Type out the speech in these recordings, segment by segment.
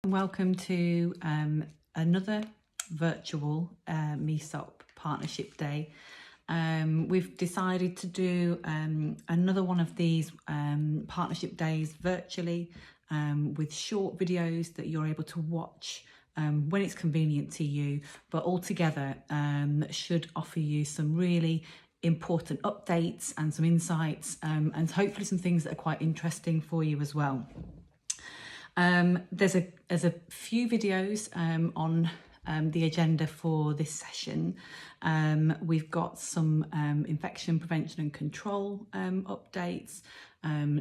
Welcome to another virtual MESOP Partnership Day. We've decided to do another one of these partnership days virtually with short videos that you're able to watch when it's convenient to you, but altogether should offer you some really important updates and some insights and hopefully some things that are quite interesting for you as well. There's a few videos on the agenda for this session. We've got some infection prevention and control updates,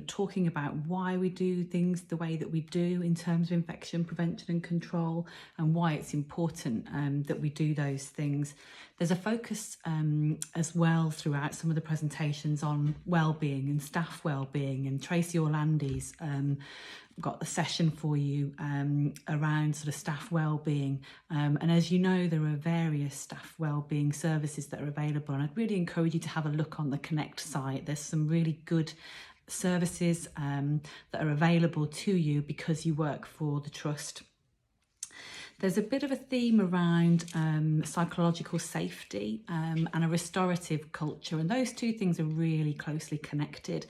talking about why we do things the way that we do in terms of infection prevention and control, and why it's important that we do those things. There's a focus as well throughout some of the presentations on wellbeing and staff wellbeing, and Tracy Orlandi's got a session for you around sort of staff wellbeing, and as you know, there are various staff wellbeing services that are available, and I'd really encourage you to have a look on the Connect site. There's some really good services that are available to you because you work for the trust. There's a bit of a theme around psychological safety and a restorative culture, and those two things are really closely connected.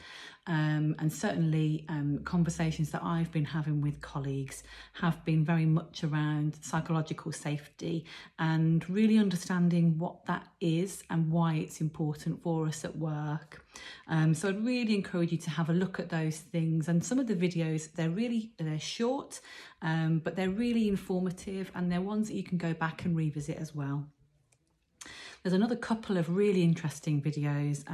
And certainly conversations that I've been having with colleagues have been very much around psychological safety and really understanding what that is and why it's important for us at work. So I'd really encourage you to have a look at those things, and some of the videos, they're short, but they're really informative, and they're ones that you can go back and revisit as well. There's another couple of really interesting videos,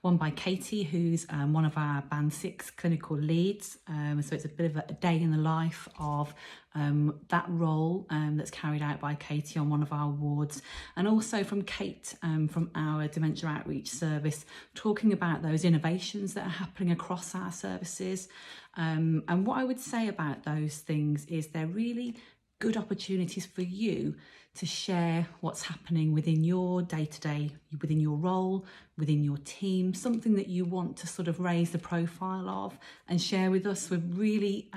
one by Katie, who's one of our Band 6 clinical leads. So it's a bit of a day in the life of that role that's carried out by Katie on one of our wards, and also from Kate from our Dementia Outreach Service, talking about those innovations that are happening across our services. And what I would say about those things is they're really good opportunities for you to share what's happening within your day-to-day, within your role, within your team, something that you want to sort of raise the profile of and share with us. We're really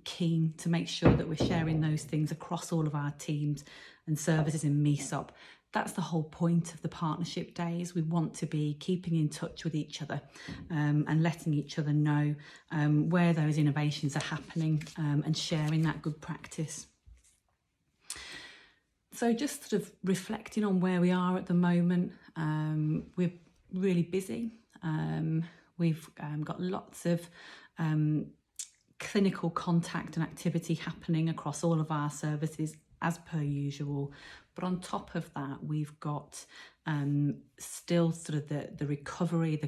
keen to make sure that we're sharing those things across all of our teams and services in MESOP. That's the whole point of the partnership days. We want to be keeping in touch with each other and letting each other know where those innovations are happening and sharing that good practice. So just sort of reflecting on where we are at the moment, we're really busy. We've got lots of clinical contact and activity happening across all of our services as per usual. But on top of that, we've got still sort of the recovery,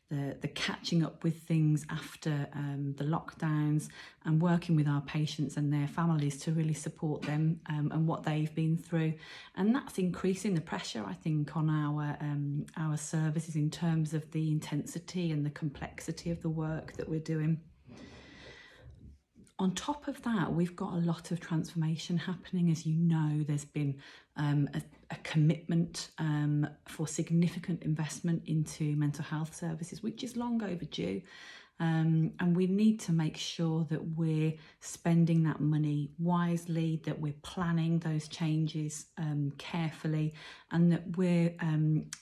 the catching up with things after the lockdowns, and working with our patients and their families to really support them and what they've been through. And that's increasing the pressure, I think, on our services in terms of the intensity and the complexity of the work that we're doing. On top of that, we've got a lot of transformation happening. As you know, there's been a commitment for significant investment into mental health services, which is long overdue. And we need to make sure that we're spending that money wisely, that we're planning those changes carefully, and that we're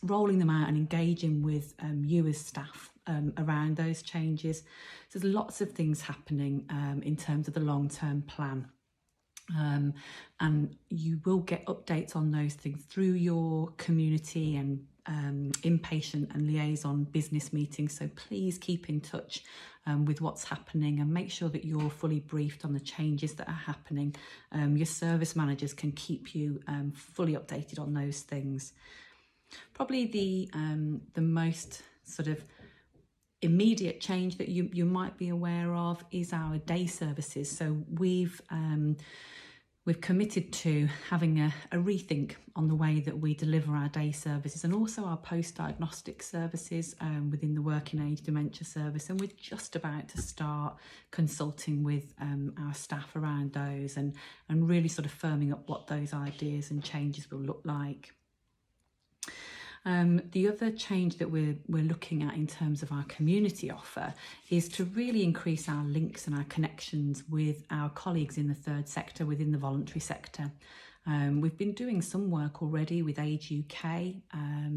rolling them out and engaging with you as staff around those changes. So there's lots of things happening in terms of the long-term plan. And you will get updates on those things through your community and inpatient and liaison business meetings. So please keep in touch with what's happening and make sure that you're fully briefed on the changes that are happening. Your service managers can keep you fully updated on those things. Probably the most sort of immediate change that you might be aware of is our day services. So we've committed to having a rethink on the way that we deliver our day services and also our post-diagnostic services within the working age dementia service, and we're just about to start consulting with our staff around those and really sort of firming up what those ideas and changes will look like. The other change that we're looking at in terms of our community offer is to really increase our links and our connections with our colleagues in the third sector, within the voluntary sector. We've been doing some work already with Age UK,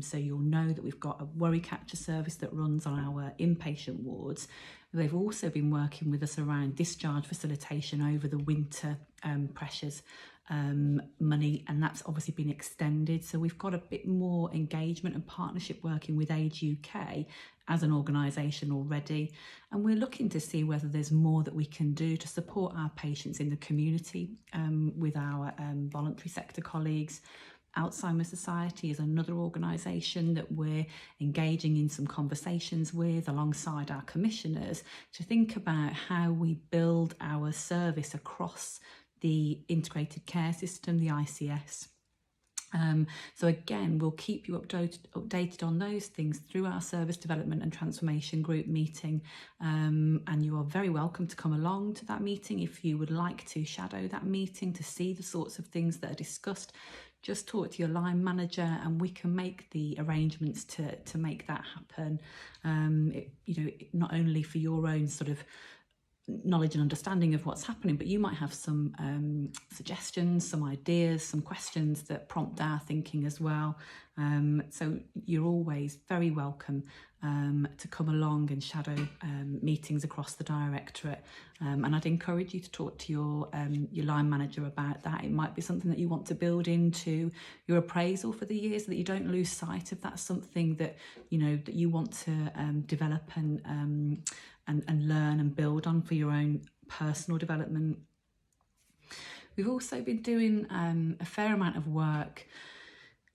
so you'll know that we've got a worry capture service that runs on our inpatient wards. They've also been working with us around discharge facilitation over the winter pressures money, and that's obviously been extended. So we've got a bit more engagement and partnership working with Age UK as an organisation already, and we're looking to see whether there's more that we can do to support our patients in the community with our voluntary sector colleagues. Alzheimer's Society is another organisation that we're engaging in some conversations with alongside our commissioners to think about how we build our service across the integrated care system, the ICS. So again, we'll keep you updated on those things through our service development and transformation group meeting, and you are very welcome to come along to that meeting if you would like to shadow that meeting to see the sorts of things that are discussed. Just talk to your line manager and we can make the arrangements to make that happen. Not only for your own sort of knowledge and understanding of what's happening, but you might have some suggestions, some ideas, some questions that prompt our thinking as well. So you're always very welcome to come along and shadow meetings across the directorate, and I'd encourage you to talk to your line manager about that. It might be something that you want to build into your appraisal for the year, so that you don't lose sight of that's something that that you want to develop and learn and build on for your own personal development. We've also been doing a fair amount of work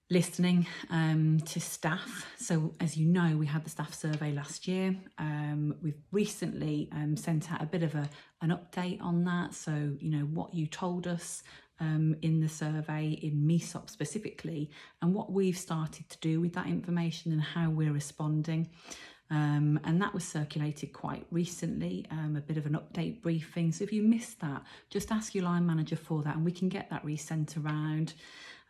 listening to staff. So as you know, we had the staff survey last year. We've recently sent out a bit of an update on that. So, what you told us in the survey, in MESOP specifically, and what we've started to do with that information and how we're responding. And that was circulated quite recently, a bit of an update briefing. So if you missed that, just ask your line manager for that and we can get that resent around.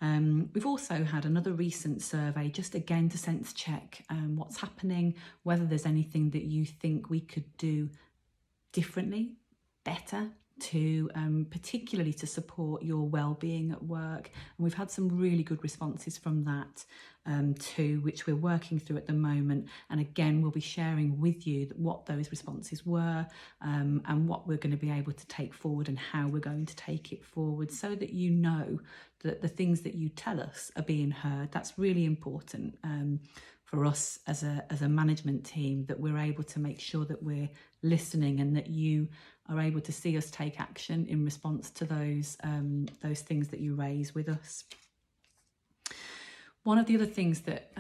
We've also had another recent survey, just again to sense check what's happening, whether there's anything that you think we could do differently, better, to particularly to support your well-being at work. And we've had some really good responses from that too, which we're working through at the moment. And again, we'll be sharing with you what those responses were and what we're going to be able to take forward and how we're going to take it forward, so that you know that the things that you tell us are being heard. That's really important for us as a management team, that we're able to make sure that we're listening and that you are able to see us take action in response to those things that you raise with us. One of the other things that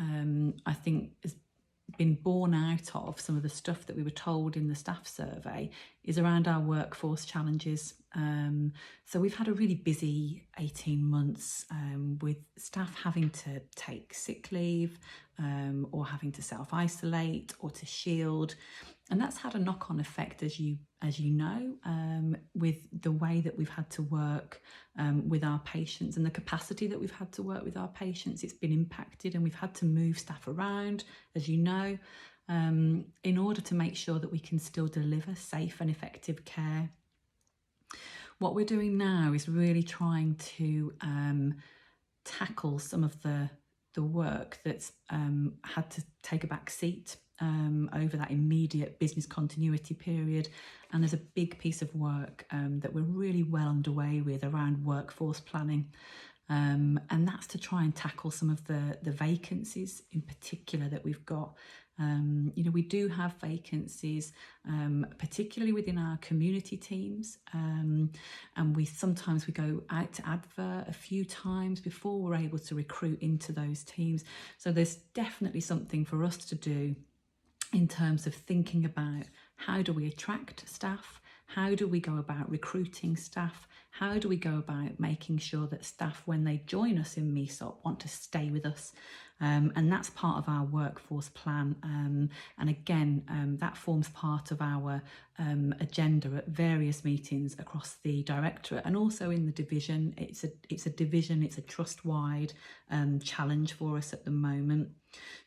I think has been born out of some of the stuff that we were told in the staff survey is around our workforce challenges. So we've had a really busy 18 months with staff having to take sick leave or having to self-isolate or to shield. And that's had a knock-on effect, as you know, with the way that we've had to work with our patients and the capacity that we've had to work with our patients. It's been impacted, and we've had to move staff around, as you know, in order to make sure that we can still deliver safe and effective care. What we're doing now is really trying to tackle some of the work that's had to take a back seat over that immediate business continuity period. And there's a big piece of work that we're really well underway with around workforce planning. And that's to try and tackle some of the vacancies in particular that we've got. We do have vacancies, particularly within our community teams, and sometimes we go out to advert a few times before we're able to recruit into those teams. So there's definitely something for us to do in terms of thinking about how do we attract staff, how do we go about recruiting staff, how do we go about making sure that staff, when they join us in MESOP, want to stay with us. And that's part of our workforce plan. And again, that forms part of our agenda at various meetings across the directorate and also in the division. It's a division, it's a trust-wide challenge for us at the moment.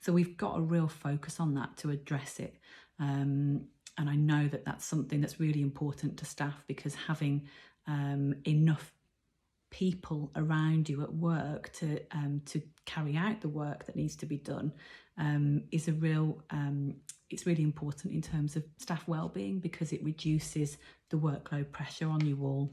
So we've got a real focus on that to address it. And I know that that's something that's really important to staff, because having enough people around you at work to carry out the work that needs to be done is a real it's really important in terms of staff wellbeing, because it reduces the workload pressure on you all.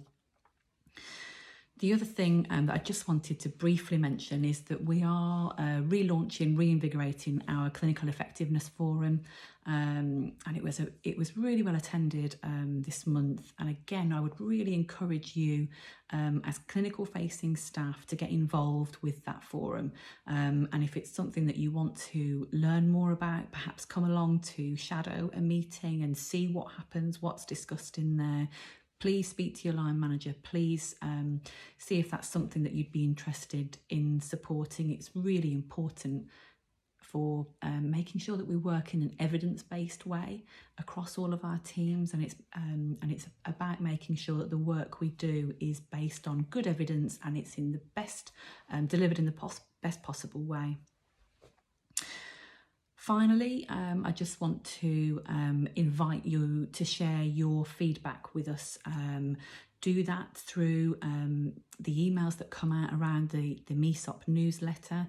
The other thing that I just wanted to briefly mention is that we are reinvigorating our clinical effectiveness forum, and it was really well attended this month. And again, I would really encourage you as clinical facing staff to get involved with that forum. And if it's something that you want to learn more about, perhaps come along to shadow a meeting and see what happens, what's discussed in there. Please speak to your line manager. Please see if that's something that you'd be interested in supporting. It's really important for making sure that we work in an evidence-based way across all of our teams, and it's about making sure that the work we do is based on good evidence, and it's in the best delivered in the best possible way. Finally, I just want to invite you to share your feedback with us. Do that through the emails that come out around the MESOP newsletter.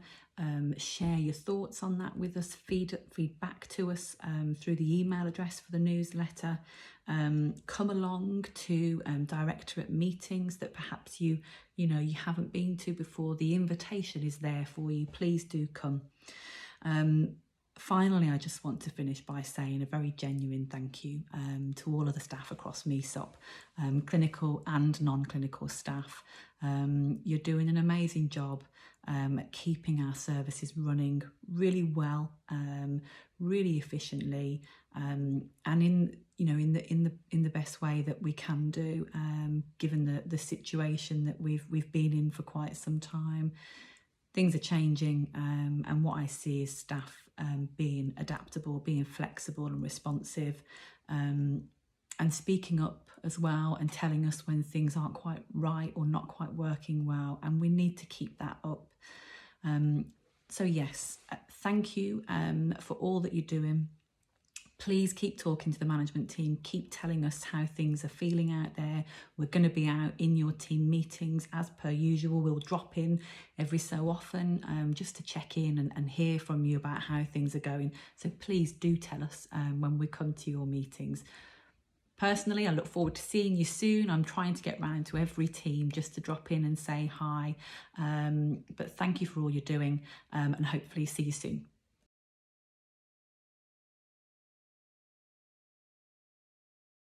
Share your thoughts on that with us. Feed back to us through the email address for the newsletter. Come along to directorate meetings that perhaps you haven't been to before. The invitation is there for you. Please do come. Finally, I just want to finish by saying a very genuine thank you to all of the staff across MESOP, clinical and non-clinical staff. You're doing an amazing job at keeping our services running really well, really efficiently, and in the best way that we can do, given the situation that we've been in for quite some time. Things are changing, and what I see is staff being adaptable, being flexible and responsive, and speaking up as well, and telling us when things aren't quite right or not quite working well, and we need to keep that up. So yes, thank you for all that you're doing. Please keep talking to the management team, keep telling us how things are feeling out there. We're going to be out in your team meetings as per usual. We'll drop in every so often just to check in and hear from you about how things are going. So please do tell us when we come to your meetings. Personally, I look forward to seeing you soon. I'm trying to get round to every team just to drop in and say hi. But thank you for all you're doing, and hopefully see you soon.